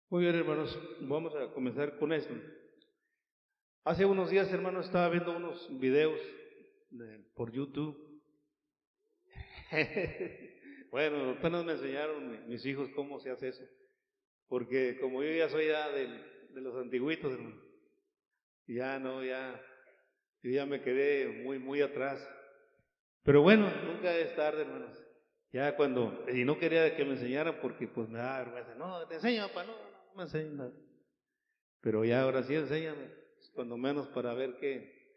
Muy bien, hermanos, vamos a comenzar con esto. Hace unos días, hermanos, estaba viendo unos videos por YouTube. Bueno, apenas me enseñaron mis hijos cómo se hace eso, porque como yo ya soy de los antiguitos, hermano, ya no, yo ya me quedé muy atrás. Pero bueno, nunca es tarde, hermanos. Ya cuando, y no quería que me enseñaran porque pues me da vergüenza. No, te enseño, papá, no me enseñes nada. Pero ya ahora sí enséñame, cuando menos para ver qué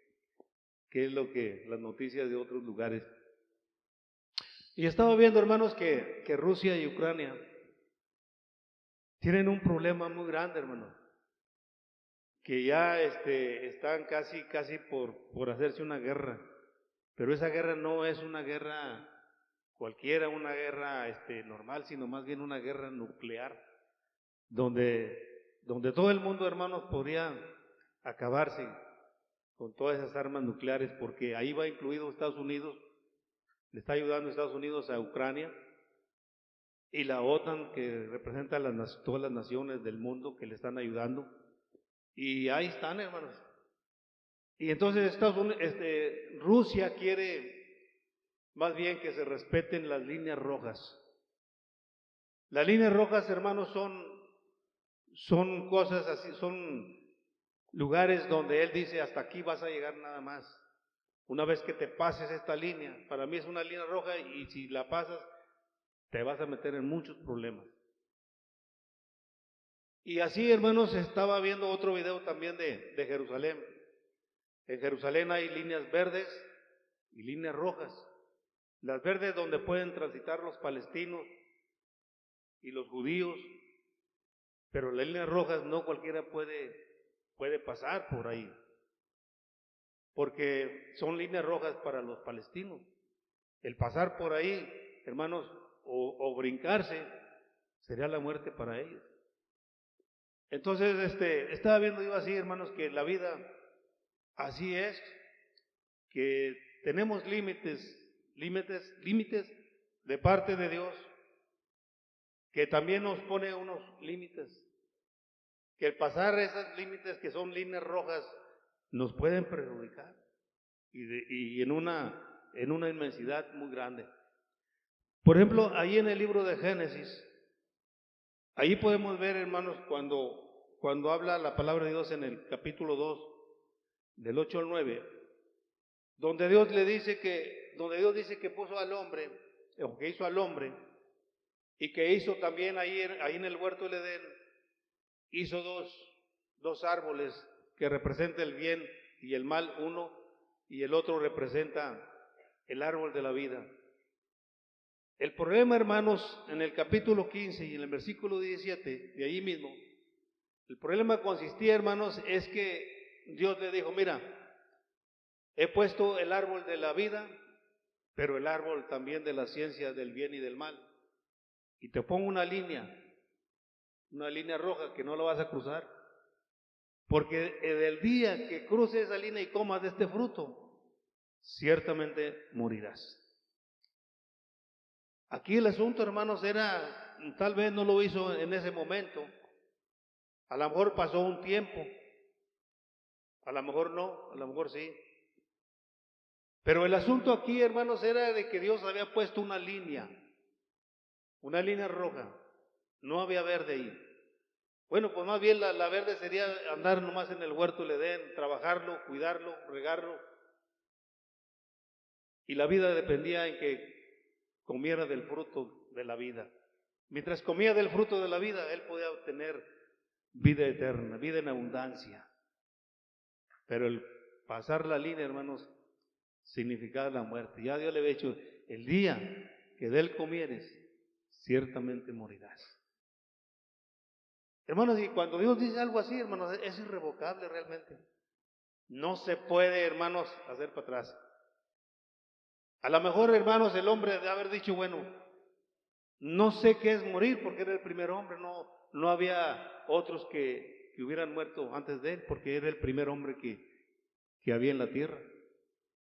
es lo que las noticias de otros lugares. Y estaba viendo, hermanos, que Rusia y Ucrania tienen un problema muy grande, hermano, que ya están casi por hacerse una guerra, pero esa guerra no es una guerra cualquiera, una guerra normal, sino más bien una guerra nuclear, donde todo el mundo, hermanos, podría acabarse con todas esas armas nucleares, porque ahí va incluido Estados Unidos, le está ayudando Estados Unidos a Ucrania, y la OTAN, que representa a todas las naciones del mundo que le están ayudando, y ahí están, hermanos. Y entonces Rusia quiere más bien que se respeten las líneas rojas. Las líneas rojas, hermanos, son cosas así, son lugares donde él dice, hasta aquí vas a llegar nada más. Una vez que te pases esta línea, para mí es una línea roja y si la pasas, te vas a meter en muchos problemas. Y así, hermanos, estaba viendo otro video también de Jerusalén. En Jerusalén hay líneas verdes y líneas rojas. Las verdes donde pueden transitar los palestinos y los judíos, pero las líneas rojas no cualquiera puede pasar por ahí, porque son líneas rojas para los palestinos. El pasar por ahí, hermanos, o brincarse, sería la muerte para ellos. Entonces, estaba viendo yo así, hermanos, que la vida así es, que tenemos límites de parte de Dios, que también nos pone unos límites, que el pasar esos límites que son líneas rojas nos pueden perjudicar y en una inmensidad muy grande. Por ejemplo, ahí en el libro de Génesis, ahí podemos ver, hermanos, cuando habla la palabra de Dios en el capítulo 2, del 8 al 9, donde Dios dice que puso al hombre, o que hizo al hombre, y que hizo también ahí en el huerto del Edén, hizo dos árboles que representan el bien y el mal, uno, y el otro representa el árbol de la vida. El problema, hermanos, en el capítulo 15 y en el versículo 17, de ahí mismo, el problema consistía, hermanos, es que Dios le dijo, mira, he puesto el árbol de la vida, pero el árbol también de la ciencia del bien y del mal. Y te pongo una línea roja que no la vas a cruzar. Porque el día que cruces esa línea y comas de este fruto, ciertamente morirás. Aquí el asunto, hermanos, tal vez no lo hizo en ese momento, a lo mejor pasó un tiempo, a lo mejor no, a lo mejor sí. Pero el asunto aquí, hermanos, era de que Dios había puesto una línea roja, no había verde ahí. Bueno, pues más bien la verde sería andar nomás en el huerto del Edén, trabajarlo, cuidarlo, regarlo. Y la vida dependía en que comiera del fruto de la vida. Mientras comía del fruto de la vida, él podía obtener vida eterna, vida en abundancia. Pero el pasar la línea, hermanos, significaba la muerte. Ya Dios le había dicho, el día que de él comieres, ciertamente morirás. Hermanos, y cuando Dios dice algo así, hermanos, es irrevocable realmente. No se puede, hermanos, hacer para atrás. A lo mejor, hermanos, el hombre de haber dicho, bueno, no sé qué es morir porque era el primer hombre, no había otros que hubieran muerto antes de él porque era el primer hombre que había en la tierra.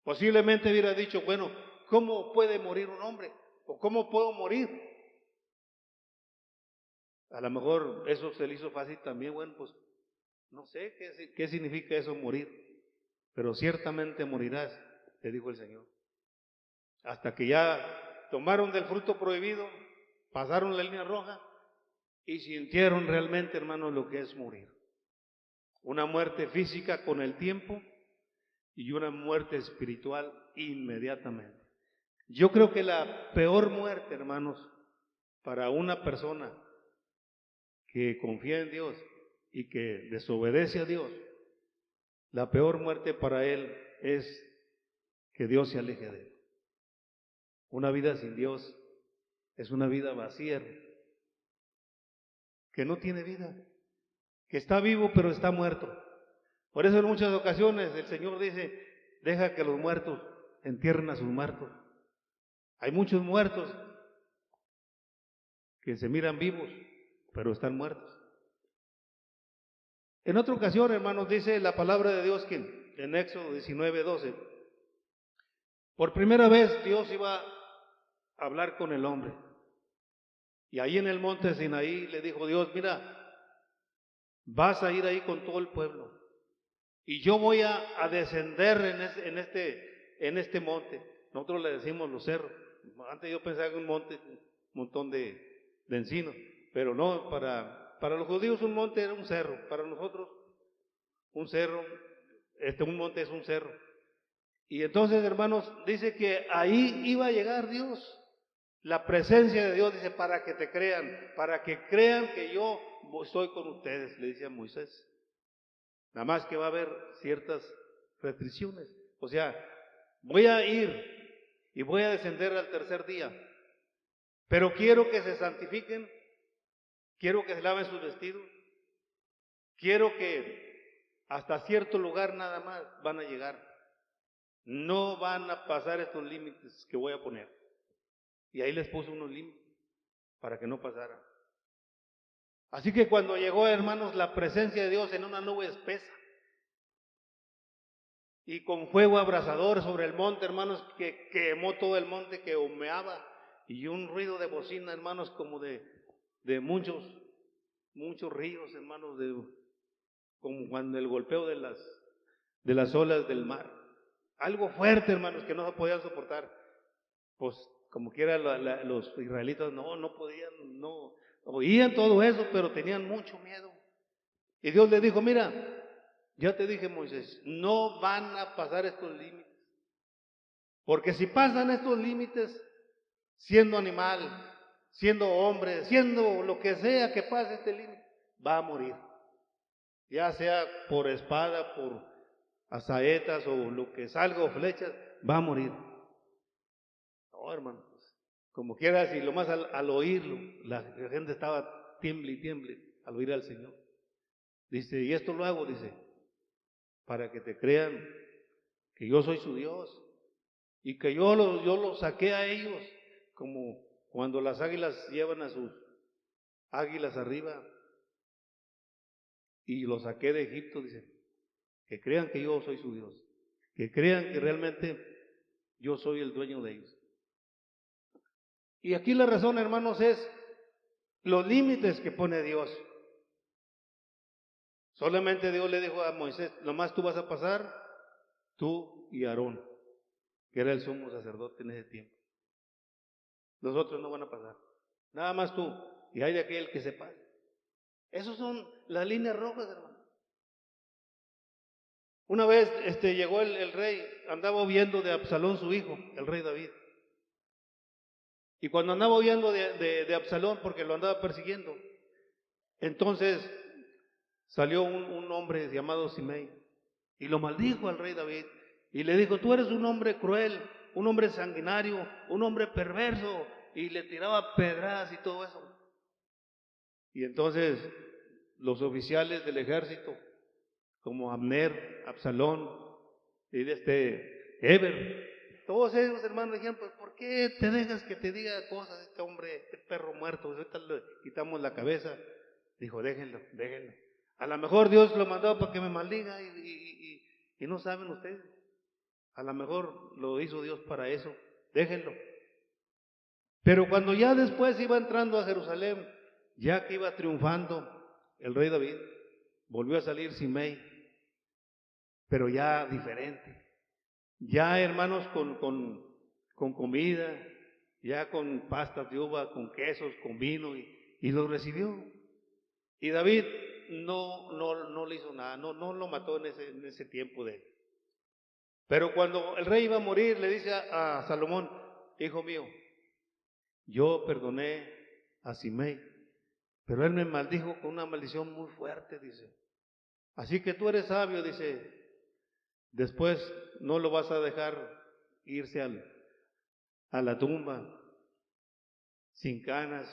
Posiblemente hubiera dicho, bueno, ¿cómo puede morir un hombre? ¿O cómo puedo morir? A lo mejor eso se le hizo fácil también. Bueno, pues no sé qué significa eso, morir, pero ciertamente morirás, le dijo el Señor. Hasta que ya tomaron del fruto prohibido, pasaron la línea roja y sintieron realmente, hermanos, lo que es morir. Una muerte física con el tiempo y una muerte espiritual inmediatamente. Yo creo que la peor muerte, hermanos, para una persona que confía en Dios y que desobedece a Dios, la peor muerte para él es que Dios se aleje de él. Una vida sin Dios es una vida vacía, que no tiene vida, que está vivo pero está muerto. Por eso en muchas ocasiones el Señor dice, deja que los muertos entierren a sus muertos. Hay muchos muertos que se miran vivos, pero están muertos. En otra ocasión, hermanos, dice la palabra de Dios que en Éxodo 19:12, por primera vez Dios iba a hablar con el hombre. Y ahí en el monte Sinaí le dijo Dios, mira, vas a ir ahí con todo el pueblo. Y yo voy a descender en este monte. Nosotros le decimos los cerros. Antes yo pensaba que un monte, un montón de encinos. Pero no, para los judíos un monte era un cerro. Para nosotros un cerro, un monte es un cerro. Y entonces, hermanos, dice que ahí iba a llegar Dios. La presencia de Dios, dice, para que te crean, para que crean que yo estoy con ustedes, le dice a Moisés. Nada más que va a haber ciertas restricciones. O sea, voy a ir y voy a descender al tercer día, pero quiero que se santifiquen, quiero que se laven sus vestidos, quiero que hasta cierto lugar nada más van a llegar. No van a pasar estos límites que voy a poner. Y ahí les puso unos límites para que no pasaran. Así que cuando llegó, hermanos, la presencia de Dios en una nube espesa y con fuego abrasador sobre el monte, hermanos, que quemó todo el monte, que humeaba, y un ruido de bocina, hermanos, como de muchos ríos, hermanos, como cuando el golpeo de las olas del mar. Algo fuerte, hermanos, que no se podían soportar. Pues como quiera los israelitas no podían, no oían todo eso, pero tenían mucho miedo. Y Dios les dijo, mira, ya te dije, Moisés, no van a pasar estos límites. Porque si pasan estos límites, siendo animal, siendo hombre, siendo lo que sea que pase este límite, va a morir. Ya sea por espada, por asaetas o lo que salga o flechas, va a morir. No, hermano, pues, como quieras, y lo más al oírlo, la gente estaba tiemble y tiemble al oír al Señor. Dice, y esto lo hago, dice, para que te crean que yo soy su Dios y que yo los saqué a ellos, como cuando las águilas llevan a sus águilas arriba, y los saqué de Egipto, dice, que crean que yo soy su Dios, que crean que realmente yo soy el dueño de ellos. Y aquí la razón, hermanos, es los límites que pone Dios. Solamente Dios le dijo a Moisés, nomás tú vas a pasar, tú y Aarón, que era el sumo sacerdote en ese tiempo. Los otros no van a pasar, nada más tú, y hay de aquel que se pase. Esas son las líneas rojas, hermano. Una vez llegó el rey, andaba huyendo de Absalón, su hijo, el rey David. Y cuando andaba huyendo de Absalón, porque lo andaba persiguiendo, entonces salió un hombre llamado Simei y lo maldijo al rey David y le dijo, tú eres un hombre cruel, un hombre sanguinario, un hombre perverso, y le tiraba pedradas y todo eso. Y entonces los oficiales del ejército, como Abner, Absalón y Eber, todos ellos, hermanos, dijeron, pues ¿por qué te dejas que te diga cosas este hombre, este perro muerto? Ahorita le quitamos la cabeza. Dijo, déjenlo. A lo mejor Dios lo mandó para que me maldiga y no saben ustedes. A lo mejor lo hizo Dios para eso. Déjenlo. Pero cuando ya después iba entrando a Jerusalén, ya que iba triunfando el rey David, volvió a salir Simei, pero ya diferente. Ya, hermanos, con comida, ya con pastas de uva, con quesos, con vino, y lo recibió. Y David no le hizo nada, no lo mató en ese tiempo de él. Pero cuando el rey iba a morir, le dice a Salomón: hijo mío, yo perdoné a Simei, pero él me maldijo con una maldición muy fuerte, dice. Así que tú eres sabio, dice, después no lo vas a dejar irse a la tumba sin canas,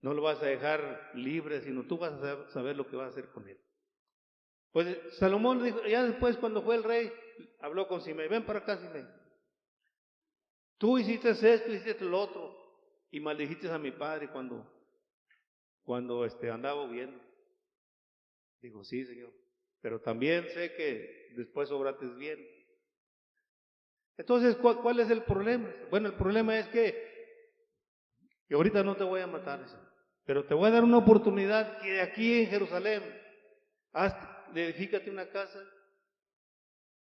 no lo vas a dejar libre, sino tú vas a saber lo que vas a hacer con él. Pues Salomón dijo, ya después cuando fue el rey, habló con Simei: ven para acá, Simei, tú hiciste esto, hiciste lo otro, y maldijiste a mi padre cuando andaba huyendo. Digo, sí, Señor, pero también sé que después obraste bien. Entonces, ¿cuál es el problema? Bueno, el problema es que ahorita no te voy a matar, pero te voy a dar una oportunidad que aquí en Jerusalén, edifícate una casa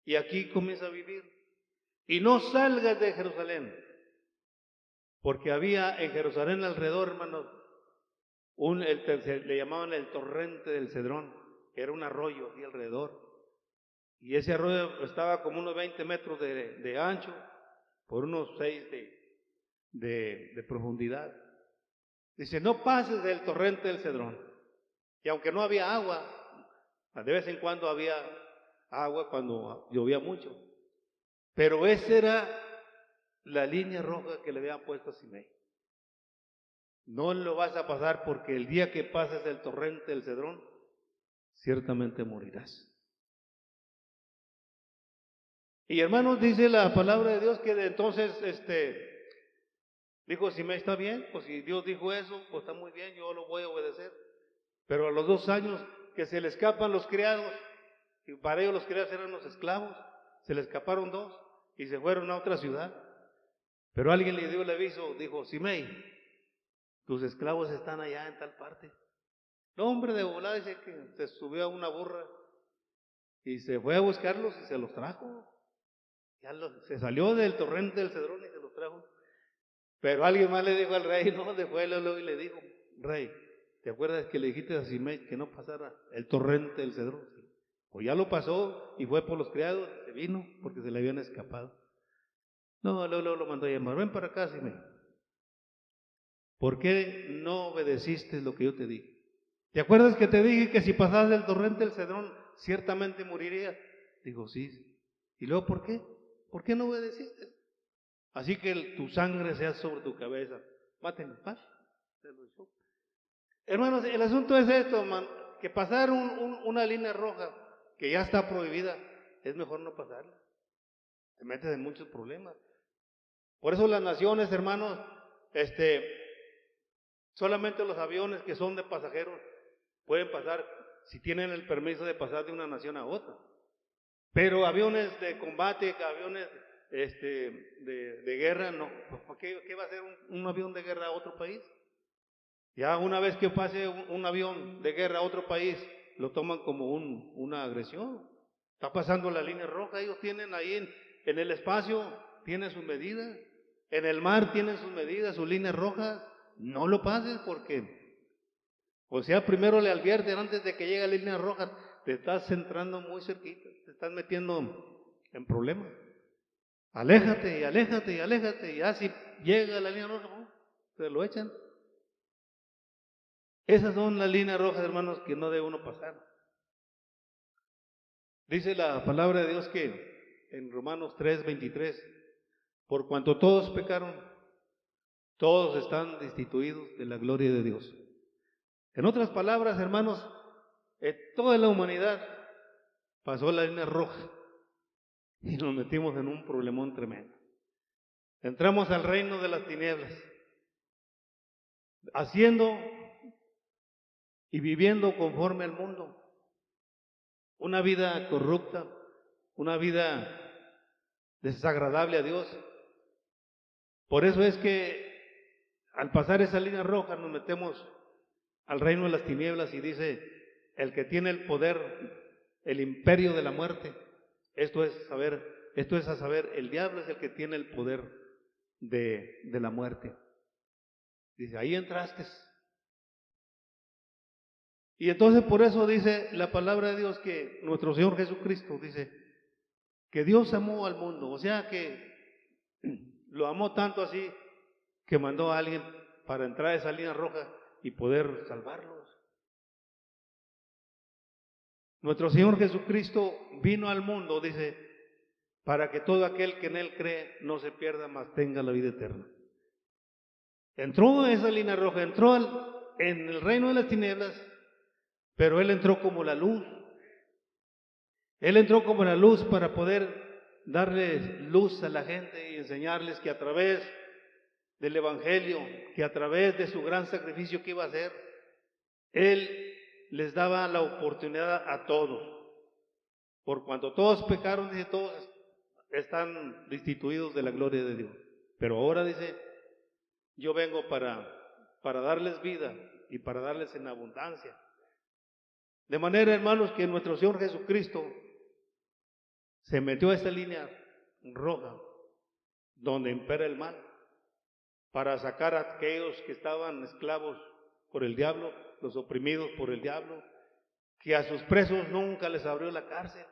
y aquí comienza a vivir. Y no salgas de Jerusalén, porque había en Jerusalén alrededor, hermanos, le llamaban el torrente del Cedrón, que era un arroyo aquí alrededor. Y ese arroyo estaba como unos 20 metros de ancho por unos 6 de profundidad. Dice, no pases del torrente del Cedrón. Y aunque no había agua, de vez en cuando había agua cuando llovía mucho. Pero esa era la línea roja que le habían puesto a Simei. No lo vas a pasar, porque el día que pases el torrente del Cedrón, ciertamente morirás. Y hermanos, dice la palabra de Dios que de entonces dijo Simei: está bien, pues si Dios dijo eso, pues está muy bien, yo lo voy a obedecer. Pero a los 2 años que se le escapan los criados, y para ellos los criados eran los esclavos, se le escaparon 2 y se fueron a otra ciudad. Pero alguien le dio el aviso, dijo: Simei, tus esclavos están allá en tal parte. No, hombre, de volada, dice que se subió a una burra y se fue a buscarlos y se los trajo. Se salió del torrente del Cedrón y se los trajo. Pero alguien más le dijo al rey, no, después y le dijo: rey, ¿te acuerdas que le dijiste a Simei que no pasara el torrente del Cedrón? Pues ya lo pasó y fue por los criados, se vino porque se le habían escapado. No, luego lo mandó a llamar: ven para acá, Simei, ¿por qué no obedeciste lo que yo te dije? ¿Te acuerdas que te dije que si pasabas el torrente del Cedrón ciertamente morirías? Digo, sí. ¿Y luego por qué? ¿Por qué no obedeciste? Así que tu sangre sea sobre tu cabeza. Mátenlo, hermanos, el asunto es esto, que pasar una línea roja que ya está prohibida, es mejor no pasarla. Te metes en muchos problemas. Por eso las naciones, hermanos, solamente los aviones que son de pasajeros pueden pasar si tienen el permiso de pasar de una nación a otra. Pero aviones de combate, aviones de guerra, no. ¿Qué va a hacer un avión de guerra a otro país? Ya una vez que pase un avión de guerra a otro país, lo toman como una agresión. Está pasando la línea roja, ellos tienen ahí en el espacio, tienen sus medidas. En el mar tienen sus medidas, sus líneas rojas. No lo pases porque, o sea, primero le advierten antes de que llegue a la línea roja, te estás entrando muy cerquita, te estás metiendo en problemas. Aléjate y aléjate y aléjate, y ya si llega a la línea roja, te lo echan. Esas son las líneas rojas, hermanos, que no debe uno pasar. Dice la palabra de Dios que en Romanos 3:23, por cuanto todos pecaron, todos están destituidos de la gloria de Dios. En otras palabras, hermanos, toda la humanidad pasó la línea roja y nos metimos en un problemón tremendo. Entramos al reino de las tinieblas, haciendo y viviendo conforme al mundo, una vida corrupta, una vida desagradable a Dios. Por eso es que al pasar esa línea roja nos metemos al reino de las tinieblas y dice, el que tiene el poder, el imperio de la muerte, esto es a saber, el diablo es el que tiene el poder de la muerte. Dice, ahí entraste. Y entonces por eso dice la palabra de Dios que nuestro Señor Jesucristo dice que Dios amó al mundo, o sea que lo amó tanto así que mandó a alguien para entrar a esa línea roja y poder salvarlos. Nuestro Señor Jesucristo vino al mundo, dice, para que todo aquel que en Él cree no se pierda, mas tenga la vida eterna. Entró a esa línea roja, en el reino de las tinieblas, pero Él entró como la luz. Él entró como la luz para poder darles luz a la gente y enseñarles que a través del Evangelio, que a través de su gran sacrificio que iba a hacer, Él les daba la oportunidad a todos. Por cuanto todos pecaron, dice, todos están destituidos de la gloria de Dios. Pero ahora dice, yo vengo para darles vida y para darles en abundancia. De manera, hermanos, que nuestro Señor Jesucristo se metió a esa línea roja donde impera el mal para sacar a aquellos que estaban esclavos por el diablo, los oprimidos por el diablo, que a sus presos nunca les abrió la cárcel.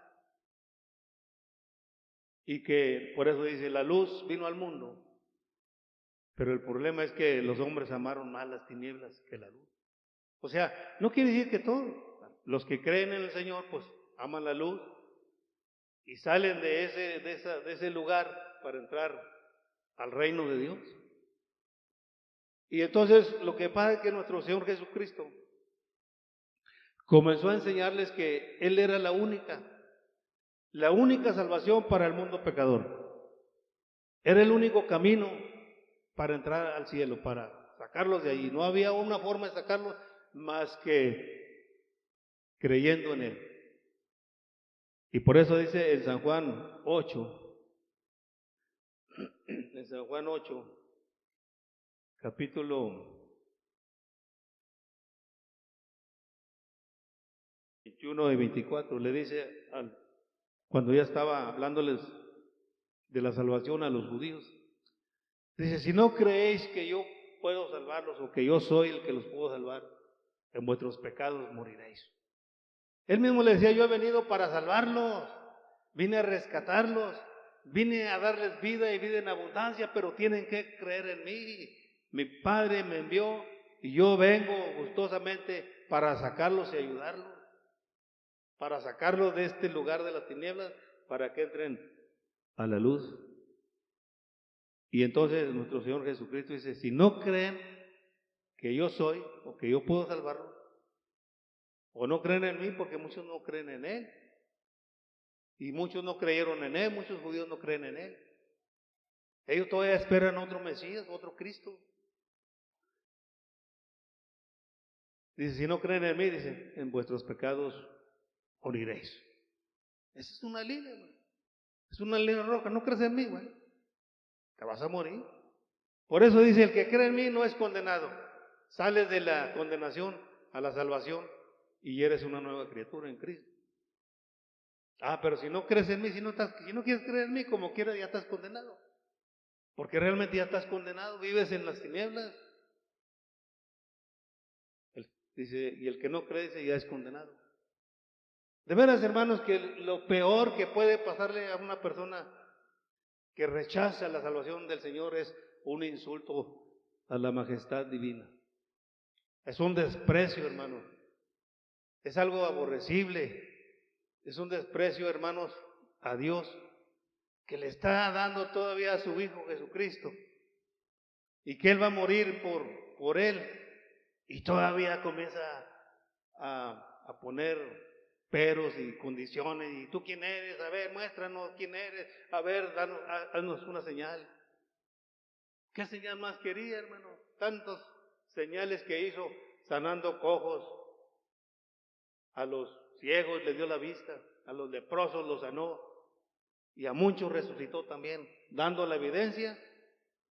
Y que por eso dice, la luz vino al mundo, pero el problema es que los hombres amaron más las tinieblas que la luz. O sea, no quiere decir que todos, los que creen en el Señor, pues aman la luz y salen de ese lugar para entrar al reino de Dios. Y entonces lo que pasa es que nuestro Señor Jesucristo comenzó a enseñarles que Él era la única salvación para el mundo pecador. Era el único camino para entrar al cielo, para sacarlos de allí. No había una forma de sacarlos más que creyendo en Él. Y por eso dice en San Juan 8, capítulo 21 y 24, le dice, cuando ya estaba hablándoles de la salvación a los judíos, dice, si no creéis que yo puedo salvarlos o que yo soy el que los puedo salvar, en vuestros pecados moriréis. Él mismo le decía, yo he venido para salvarlos, vine a rescatarlos, vine a darles vida y vida en abundancia, pero tienen que creer en mí. Mi Padre me envió y yo vengo gustosamente para sacarlos y ayudarlos, para sacarlos de este lugar de las tinieblas, para que entren a la luz. Y entonces nuestro Señor Jesucristo dice, si no creen que yo soy o que yo puedo salvarlos, o no creen en mí, porque muchos no creen en Él, y muchos no creyeron en Él, muchos judíos no creen en Él. Ellos todavía esperan otro Mesías, otro Cristo. Dice, si no creen en mí, dice, en vuestros pecados moriréis. Esa es una línea, güey. Es una línea roja. No crees en mí, güey, te vas a morir. Por eso dice, el que cree en mí no es condenado. Sales de la condenación a la salvación y eres una nueva criatura en Cristo. Pero si no crees en mí, si no quieres creer en mí, como quieras, ya estás condenado. Porque realmente ya estás condenado, vives en las tinieblas. Dice, y el que no cree, dice, ya es condenado. De veras, hermanos, que lo peor que puede pasarle a una persona que rechaza la salvación del Señor es un insulto a la majestad divina. Es un desprecio, hermano. Es algo aborrecible. Es un desprecio, hermanos, a Dios, que le está dando todavía a su Hijo Jesucristo. Y que Él va a morir por Él. Y todavía comienza a poner peros y condiciones. ¿Y tú quién eres? A ver, muéstranos quién eres. A ver, haznos una señal. ¿Qué señal más quería, hermano? Tantas señales que hizo, sanando cojos, a los ciegos les dio la vista, a los leprosos los sanó, y a muchos resucitó también, dando la evidencia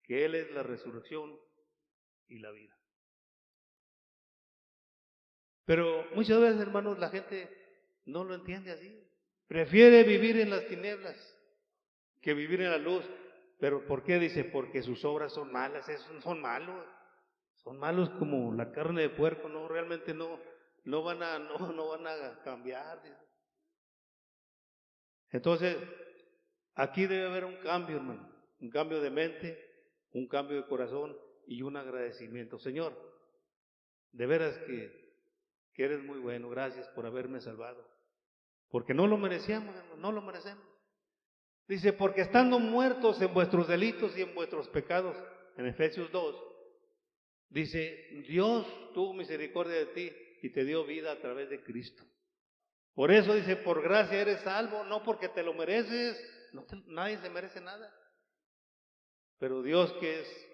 que Él es la resurrección y la vida. Pero muchas veces, hermanos, la gente no lo entiende así. Prefiere vivir en las tinieblas que vivir en la luz. ¿Pero por qué? Dice, porque sus obras son malas, son malos. Son malos como la carne de puerco, no, realmente no van a cambiar. Dice. Entonces, aquí debe haber un cambio, hermano, un cambio de mente, un cambio de corazón y un agradecimiento. Señor, de veras que eres muy bueno, gracias por haberme salvado, porque no lo merecíamos, hermano, no lo merecemos. Dice, porque estando muertos en vuestros delitos y en vuestros pecados, en Efesios 2, dice, Dios tuvo misericordia de ti y te dio vida a través de Cristo. Por eso dice, por gracia eres salvo, no porque te lo mereces, nadie se merece nada. Pero Dios, que es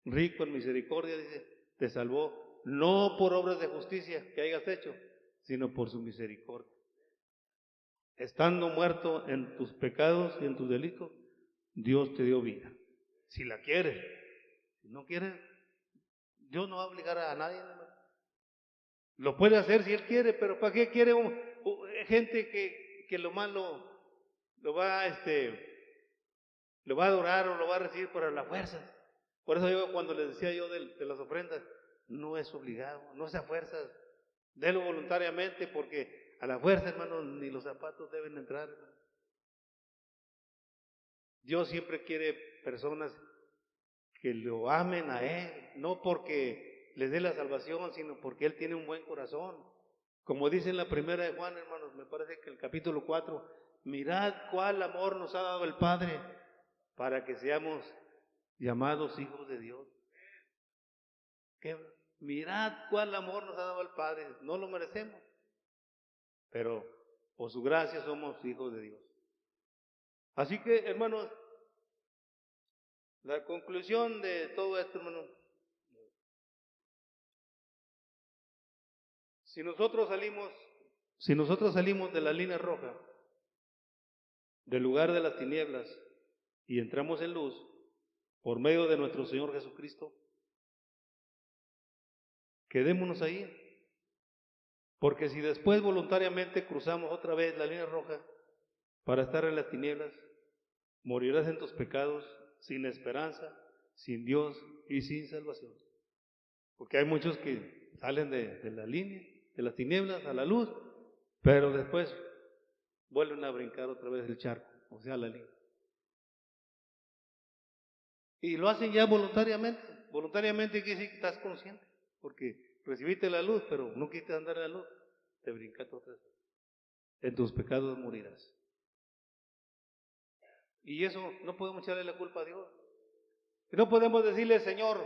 rico en misericordia, dice, te salvó, no por obras de justicia que hayas hecho, sino por su misericordia. Estando muerto en tus pecados y en tus delitos, Dios te dio vida. Si la quieres, si no quieres, Dios no va a obligar a nadie. Lo puede hacer si Él quiere, pero ¿para qué quiere gente que lo malo lo va a adorar o lo va a recibir por la fuerza? Por eso yo cuando les decía yo de las ofrendas, no es obligado, no es a fuerzas, délo voluntariamente, porque a la fuerza, hermano, ni los zapatos deben entrar. Hermano. Dios siempre quiere personas que lo amen a Él, no porque les dé la salvación, sino porque Él tiene un buen corazón. Como dice en la primera de Juan, hermanos, me parece que el capítulo 4, mirad cuál amor nos ha dado el Padre para que seamos llamados hijos de Dios. Mirad cuál amor nos ha dado el Padre, no lo merecemos, pero por su gracia somos hijos de Dios. Así que, hermanos, la conclusión de todo esto, hermanos, si nosotros salimos de la línea roja, del lugar de las tinieblas, y entramos en luz, por medio de nuestro Señor Jesucristo, quedémonos ahí. Porque si después voluntariamente cruzamos otra vez la línea roja para estar en las tinieblas, morirás en tus pecados, sin esperanza, sin Dios y sin salvación. Porque hay muchos que salen de la línea, de las tinieblas a la luz, pero después vuelven a brincar otra vez el charco, o sea, la línea. Y lo hacen ya voluntariamente. Voluntariamente quiere decir que estás consciente, porque recibiste la luz, pero no quisiste andar en la luz, te brincaste otra vez. En tus pecados morirás. Y eso no podemos echarle la culpa a Dios. Y no podemos decirle, Señor,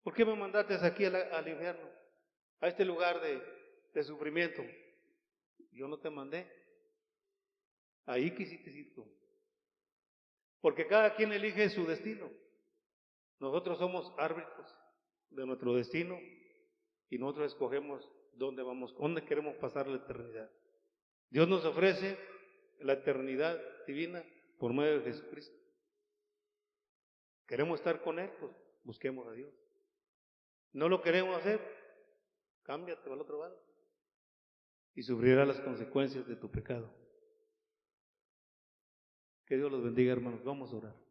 ¿por qué me mandaste aquí al infierno? A este lugar de sufrimiento. Yo no te mandé. Ahí quisiste ir tú. Porque cada quien elige su destino. Nosotros somos árbitros de nuestro destino y nosotros escogemos dónde vamos, dónde queremos pasar la eternidad. Dios nos ofrece la eternidad divina por medio de Jesucristo. ¿Queremos estar con Él? Pues busquemos a Dios. ¿No lo queremos hacer? Cámbiate al otro lado y sufrirás las consecuencias de tu pecado. Que Dios los bendiga, hermanos. Vamos a orar.